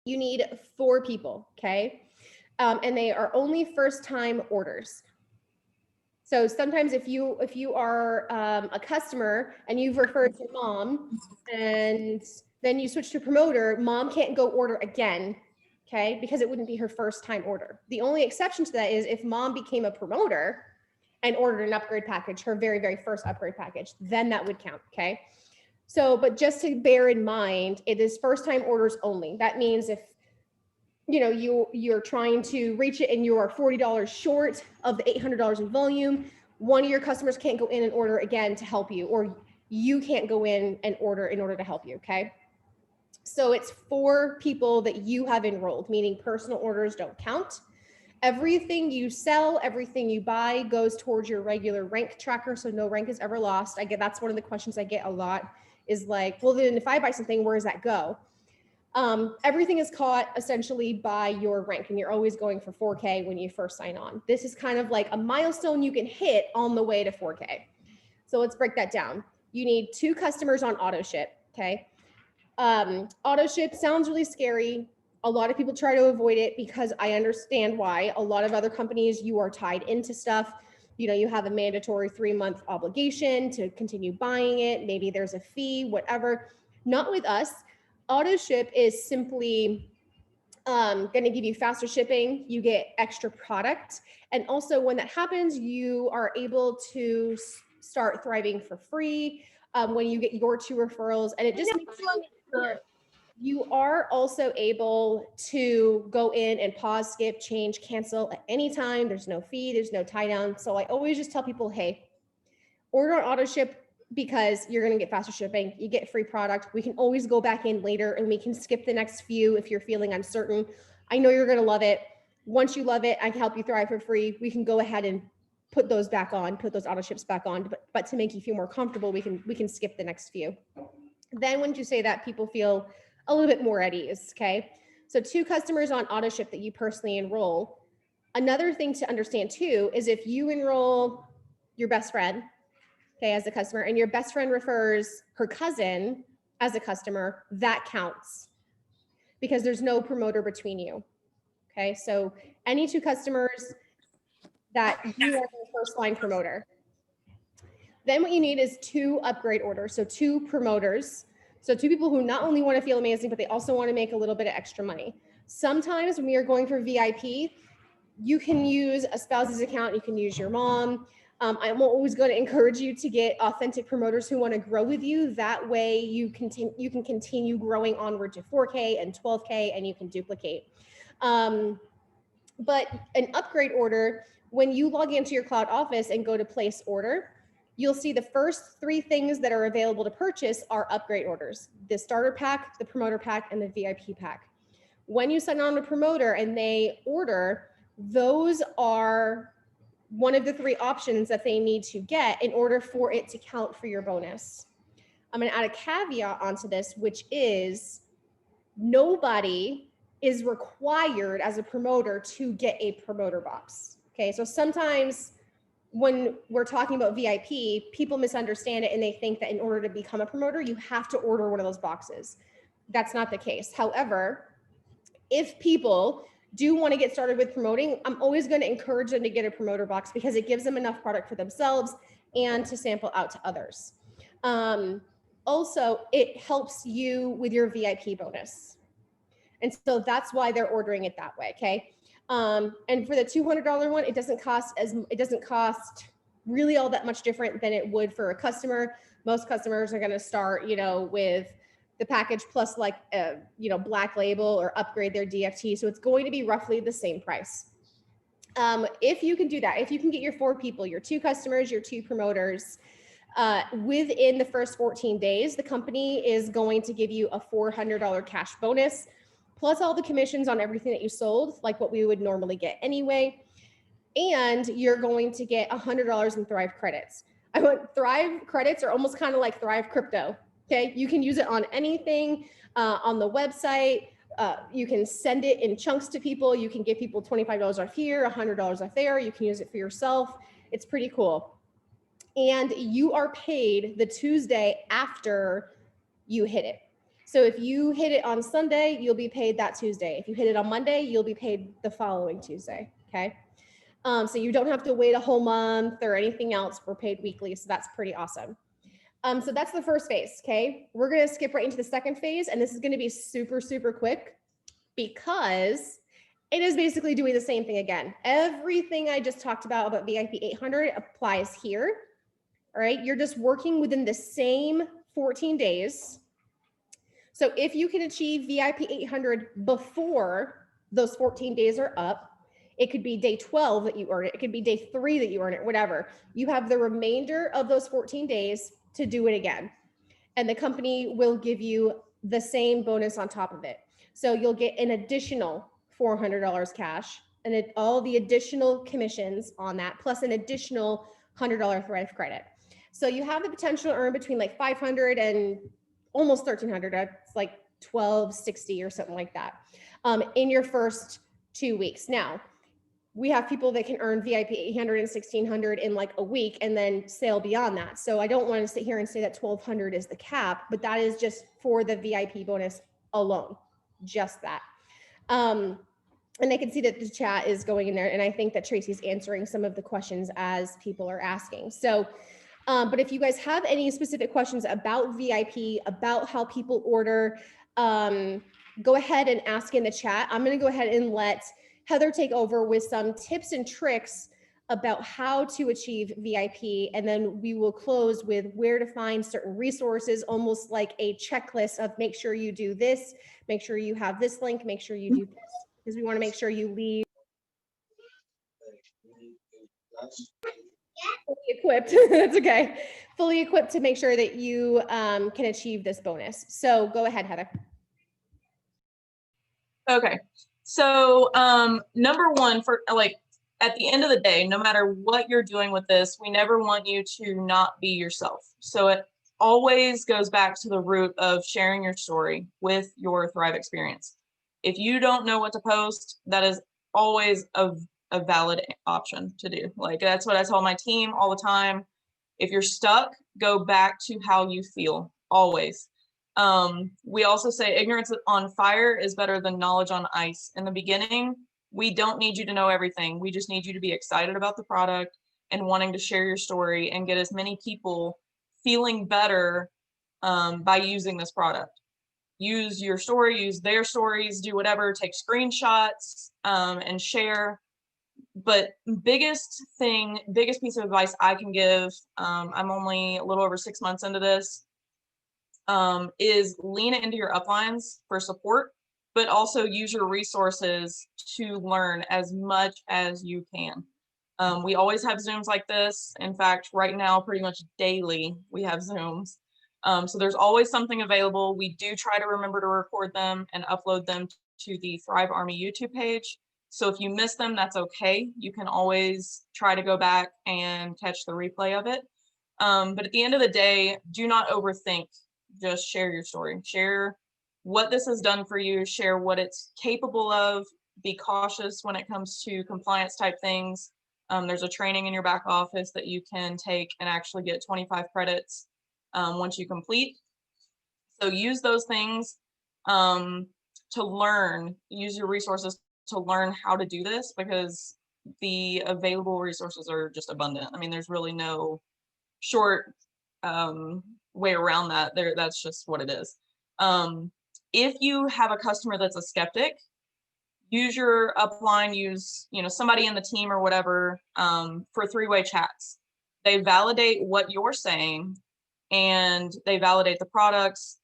You need 4 people, okay? And they are only first-time orders. So sometimes if you are a customer and you've referred to mom and then you switch to promoter, mom can't go order again, okay? Because it wouldn't be her first time order. The only exception to that is if mom became a promoter and ordered an upgrade package, her very, very first upgrade package, then that would count, okay? So, but just to bear in mind, it is first time orders only. That means if you're trying to reach it and you are $40 short of the $800 in volume, one of your customers can't go in and order again to help you, or you can't go in and order in order to help you, okay? So it's 4 people that you have enrolled, meaning personal orders don't count. Everything you sell, everything you buy goes towards your regular rank tracker, so no rank is ever lost. That's one of the questions I get a lot is like, well, then if I buy something, where does that go? Everything is caught essentially by your rank, and you're always going for 4K when you first sign on. This is kind of like a milestone you can hit on the way to 4K. So let's break that down. You need 2 customers on auto ship, okay? Auto ship sounds really scary. A lot of people try to avoid it because I understand why. A lot of other companies, you are tied into stuff. You have a mandatory 3-month obligation to continue buying it. Maybe there's a fee, whatever. Not with us. Auto ship is simply going to give you faster shipping. You get extra product. And also when that happens, you are able to start thriving for free when you get your 2 referrals. And it just makes you are also able to go in and pause, skip, change, cancel at any time. There's no fee, there's no tie down. So I always just tell people, hey, order on auto ship because you're going to get faster shipping. You get free product. We can always go back in later and we can skip the next few if you're feeling uncertain. I know you're going to love it. Once you love it, I can help you thrive for free. We can go ahead and put those back on, put those auto ships back on. But to make you feel more comfortable, we can skip the next few. Then once you say that, people feel a little bit more at ease, okay? So 2 customers on auto ship that you personally enroll. Another thing to understand too is if you enroll your best friend, okay, as a customer, and your best friend refers her cousin as a customer, that counts because there's no promoter between you, okay? So any 2 customers that you are the first line promoter. Then what you need is 2 upgrade orders, so 2 promoters. So 2 people who not only want to feel amazing, but they also want to make a little bit of extra money. Sometimes when you're going for VIP, you can use a spouse's account, you can use your mom. I'm always going to encourage you to get authentic promoters who want to grow with you. That way you can continue growing onward to 4K and 12K and you can duplicate. But an upgrade order, when you log into your cloud office and go to place order, you'll see the first 3 things that are available to purchase are upgrade orders: the starter pack, the promoter pack, and the VIP pack. When you sign on a promoter and they order, those are one of the 3 options that they need to get in order for it to count for your bonus. I'm going to add a caveat onto this, which is nobody is required as a promoter to get a promoter box. Okay, so sometimes when we're talking about VIP, people misunderstand it and they think that in order to become a promoter, you have to order one of those boxes. That's not the case. However, if people do want to get started with promoting, I'm always going to encourage them to get a promoter box because it gives them enough product for themselves and to sample out to others. Also, it helps you with your VIP bonus. And so that's why they're ordering it that way, okay? And for the $200 one, it doesn't cost really all that much different than it would for a customer. Most customers are going to start, with the package plus like Black Label or upgrade their DFT. So it's going to be roughly the same price. If you can do that, if you can get your 4 people, your 2 customers, your 2 promoters, within the first 14 days, the company is going to give you a $400 cash bonus, plus all the commissions on everything that you sold, like what we would normally get anyway. And you're going to get $100 in Thrive credits. Thrive credits are almost kind of like Thrive crypto. Okay, you can use it on anything on the website. You can send it in chunks to people. You can give people $25 off here, $100 off there. You can use it for yourself. It's pretty cool. And you are paid the Tuesday after you hit it. So if you hit it on Sunday, you'll be paid that Tuesday. If you hit it on Monday, you'll be paid the following Tuesday. Okay. So you don't have to wait a whole month or anything else. We're paid weekly. So that's pretty awesome. So that's the first phase. Okay. We're going to skip right into the second phase. And this is going to be super, super quick because it is basically doing the same thing again. Everything I just talked about VIP 800 applies here. All right. You're just working within the same 14 days. So if you can achieve VIP 800 before those 14 days are up, it could be day 12 that you earn it. It could be day 3 that you earn it, whatever. You have the remainder of those 14 days to do it again. And the company will give you the same bonus on top of it. So you'll get an additional $400 cash and all the additional commissions on that, plus an additional $100 Thrive credit. So you have the potential to earn between like 500 and almost 1,300. That's like 1,260 or something like that in your first 2 weeks. Now, we have people that can earn VIP 800 and 1,600 in like a week and then sail beyond that. So I don't want to sit here and say that 1,200 is the cap, but that is just for the VIP bonus alone, just that. And I can see that the chat is going in there, and I think that Tracy's answering some of the questions as people are asking. So, but if you guys have any specific questions about VIP, about how people order, go ahead and ask in the chat. I'm going to go ahead and let Heather take over with some tips and tricks about how to achieve VIP. And then we will close with where to find certain resources, almost like a checklist of make sure you do this, make sure you have this link, make sure you do this, because we want to make sure you leave fully equipped. That's okay. Fully equipped to make sure that you can achieve this bonus. So go ahead, Heather. Okay. So number one, for like at the end of the day, no matter what you're doing with this, we never want you to not be yourself. So it always goes back to the root of sharing your story with your Thrive experience. If you don't know what to post, that is always a valid option to do. Like that's what I tell my team all the time. If you're stuck, go back to how you feel always. We also say ignorance on fire is better than knowledge on ice. In the beginning, we don't need you to know everything. We just need you to be excited about the product and wanting to share your story and get as many people feeling better by using this product. Use your story, use their stories, do whatever, take screenshots and share. But biggest piece of advice I can give, I'm only a little over 6 months into this, is lean into your uplines for support, but also use your resources to learn as much as you can. We always have Zooms like this. In fact, right now, pretty much daily, we have Zooms. So there's always something available. We do try to remember to record them and upload them to the Thrive Army YouTube page. So if you miss them, that's okay. You can always try to go back and catch the replay of it. But at the end of the day, do not overthink. Just share your story. Share what this has done for you. Share what it's capable of. Be cautious when it comes to compliance type things. There's a training in your back office that you can take and actually get 25 credits once you complete. So use those things to learn. Use your resources to learn how to do this, because the available resources are just abundant. I mean, there's really no short way around that. That's just what it is. If you have a customer that's a skeptic, use your upline, use somebody in the team or whatever for three-way chats. They validate what you're saying and they validate the products.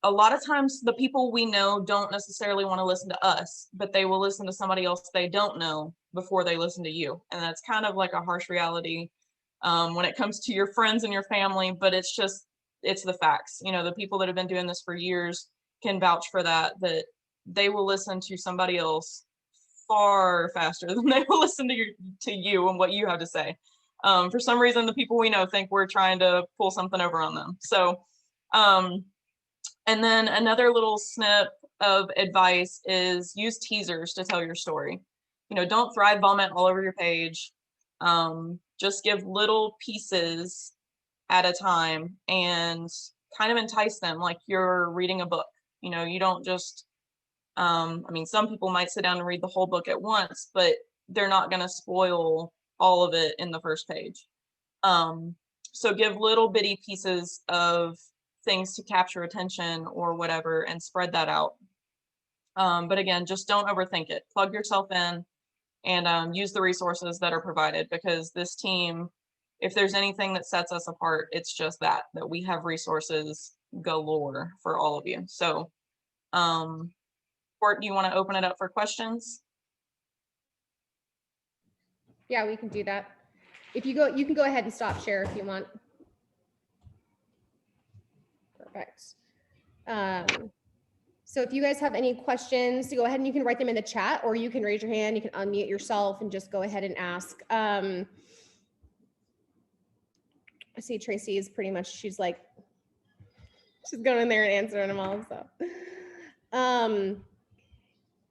A lot of times the people we know don't necessarily want to listen to us, but they will listen to somebody else they don't know before they listen to you. And that's kind of like a harsh reality when it comes to your friends and your family, but it's the facts. The people that have been doing this for years can vouch for that they will listen to somebody else far faster than they will listen to you and what you have to say. For some reason, the people we know think we're trying to pull something over on them. So, and then another little snip of advice is use teasers to tell your story. Don't Thrive vomit all over your page. Just give little pieces at a time and kind of entice them like you're reading a book. You know, you don't just, I mean, some people might sit down and read the whole book at once, but they're not going to spoil all of it in the first page. So give little bitty pieces of things to capture attention or whatever and spread that out. But again, just don't overthink it. Plug yourself in and use the resources that are provided, because this team, if there's anything that sets us apart, it's just that we have resources galore for all of you. So, Court, do you want to open it up for questions? Yeah, we can do that. If you go, you can go ahead and stop share if you want. Perfect. So if you guys have any questions, go ahead and you can write them in the chat, or you can raise your hand, you can unmute yourself and just go ahead and ask. I see Tracy is pretty much, she's going in there and answering them all. So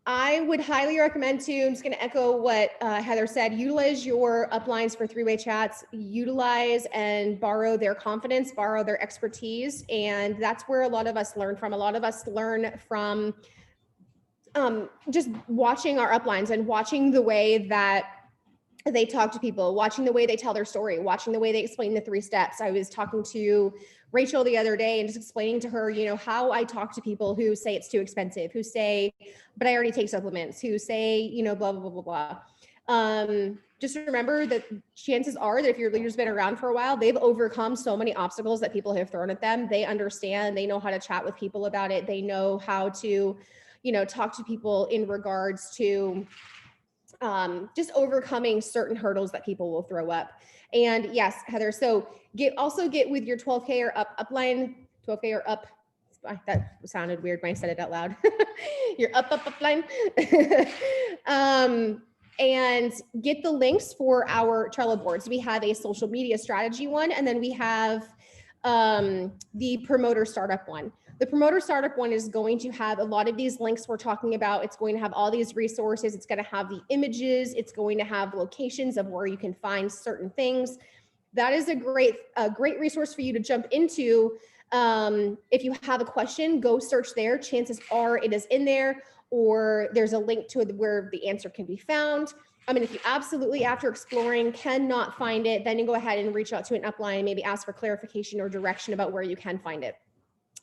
I would highly recommend to, I'm just going to echo what Heather said, utilize your uplines for three-way chats, utilize and borrow their confidence, borrow their expertise. And that's where a lot of us learn from. A lot of us learn from just watching our uplines and watching the way that they talk to people, watching the way they tell their story, watching the way they explain the 3 steps. I was talking to Rachel the other day and just explaining to her, you know, how I talk to people who say it's too expensive, who say, but I already take supplements, who say, you know, blah, blah, blah, blah, blah. Just remember that chances are that if your leader's been around for a while, they've overcome so many obstacles that people have thrown at them. They understand, they know how to chat with people about it. They know how to, you know, talk to people in regards to just overcoming certain hurdles that people will throw up. And yes, Heather, so also get with your 12K or upline, 12K or up. That sounded weird when I said it out loud. Your upline. And get the links for our Trello boards. We have a social media strategy one, and then we have the promoter startup one. The promoter startup one is going to have a lot of these links we're talking about. It's going to have all these resources. It's going to have the images. It's going to have locations of where you can find certain things. That is a great resource for you to jump into. If you have a question, go search there. Chances are it is in there, or there's a link to it where the answer can be found. I mean, if you absolutely, after exploring, cannot find it, then you go ahead and reach out to an upline and maybe ask for clarification or direction about where you can find it.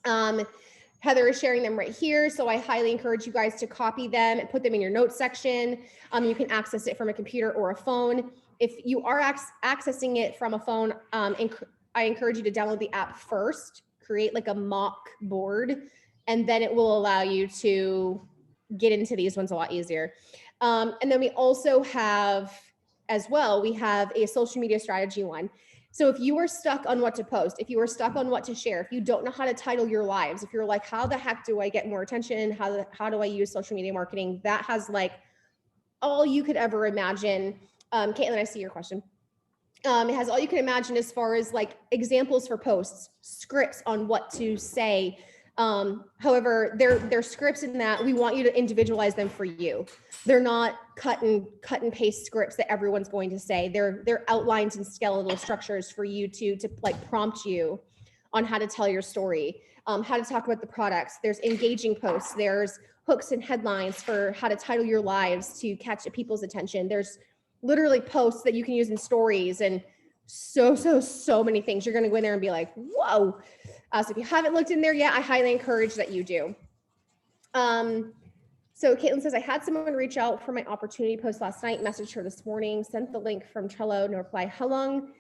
Heather is sharing them right here. So I highly encourage you guys to copy them and put them in your notes section. You can access it from a computer or a phone. If you are accessing it from a phone, I encourage you to download the app first, create like a mock board, and then it will allow you to get into these ones a lot easier. And then we also have, as well, we have a social media strategy one. So if you are stuck on what to post, if you are stuck on what to share, if you don't know how to title your lives, if you're like, how the heck do I get more attention? How do I use social media marketing? That has like all you could ever imagine. Caitlin, I see your question. It has all you can imagine as far as like examples for posts, scripts on what to say. However, they're scripts in that we want you to individualize them for you. They're not cut and paste scripts that everyone's going to say. They're outlines and skeletal structures for you to like prompt you on how to tell your story, how to talk about the products. There's engaging posts. There's hooks and headlines for how to title your lives to catch people's attention. There's literally posts that you can use in stories and so many things. You're going to go in there and be like, whoa. So if you haven't looked in there yet, I highly encourage that you do. So Caitlin says, I had someone reach out for my opportunity post last night, messaged her this morning, sent the link from Trello, no reply. How long?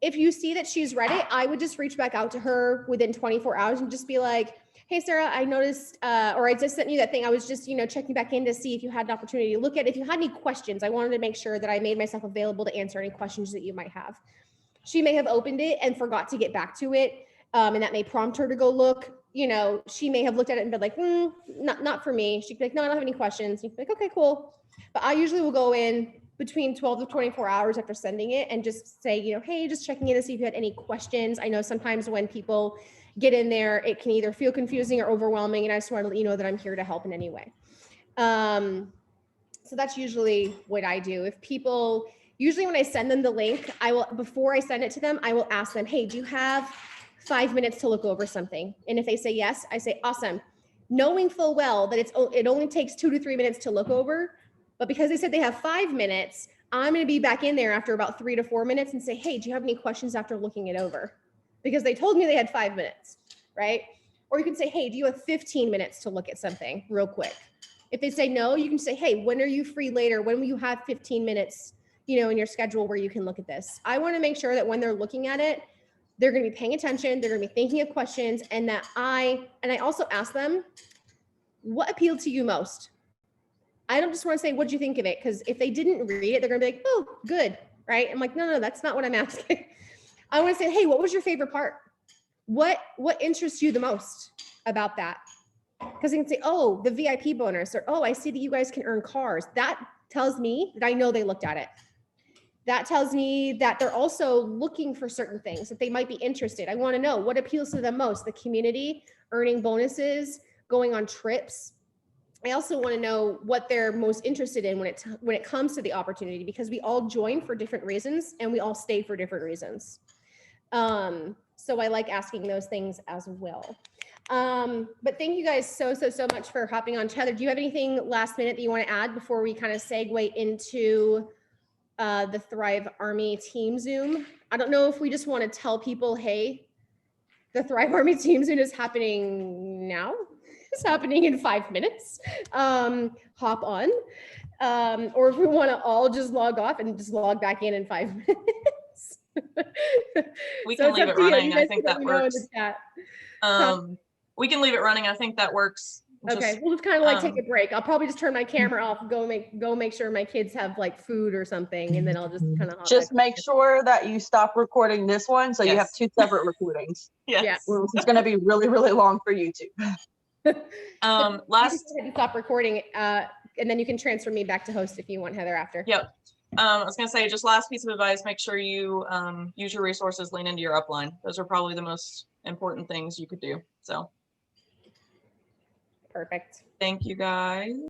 If you see that she's read it, I would just reach back out to her within 24 hours and just be like, hey, Sarah, I noticed, or I just sent you that thing. I was just, checking back in to see if you had an opportunity to look at it. If you had any questions, I wanted to make sure that I made myself available to answer any questions that you might have. She may have opened it and forgot to get back to it. And that may prompt her to go look. She may have looked at it and been like, not for me. She'd be like, no, I don't have any questions. You'd be like, okay, cool. But I usually will go in between 12 to 24 hours after sending it and just say, hey, just checking in to see if you had any questions. I know sometimes when people get in there, it can either feel confusing or overwhelming. And I just want to let you know that I'm here to help in any way. So that's usually what I do. If people, usually when I send them the link, before I send it to them, I will ask them, hey, do you have 5 minutes to look over something? And if they say yes, I say, awesome. Knowing full well that it only takes 2 to 3 minutes to look over, but because they said they have 5 minutes, I'm going to be back in there after about 3 to 4 minutes and say, hey, do you have any questions after looking it over? Because they told me they had 5 minutes, right? Or you can say, hey, do you have 15 minutes to look at something real quick? If they say no, you can say, hey, when are you free later? When will you have 15 minutes, in your schedule where you can look at this? I want to make sure that when they're looking at it, they're going to be paying attention. They're going to be thinking of questions, and I also ask them, what appealed to you most? I don't just want to say, what'd you think of it? Because if they didn't read it, they're going to be like, oh, good, right? I'm like, no, that's not what I'm asking. I want to say, hey, what was your favorite part? What interests you the most about that? Because they can say, oh, the VIP bonus, or, oh, I see that you guys can earn cars. That tells me that I know they looked at it. That tells me that they're also looking for certain things, that they might be interested. I want to know what appeals to them most, the community, earning bonuses, going on trips. I also want to know what they're most interested in when it comes to the opportunity, because we all join for different reasons and we all stay for different reasons. So I like asking those things as well. But thank you guys so much for hopping on. Heather, do you have anything last minute that you want to add before we kind of segue into the Thrive Army Team Zoom? I don't know if we just want to tell people, hey, the Thrive Army Team Zoom is happening now. It's happening in 5 minutes. Hop on. Or if we want to all just log off and just log back in 5 minutes. We can leave it running. I think that works. Huh? We can leave it running. I think that works. Okay, we'll just kind of like take a break. I'll probably just turn my camera off, go make sure my kids have like food or something, and then I'll just kind of just make sure that you stop recording this one, so you have 2 separate recordings. Yes. It's going to be really, really long for YouTube. Last, you stop recording, and then you can transfer me back to host if you want, Heather, after. Yep. I was gonna say, just last piece of advice: make sure you use your resources, lean into your upline. Those are probably the most important things you could do. So, perfect. Thank you, guys.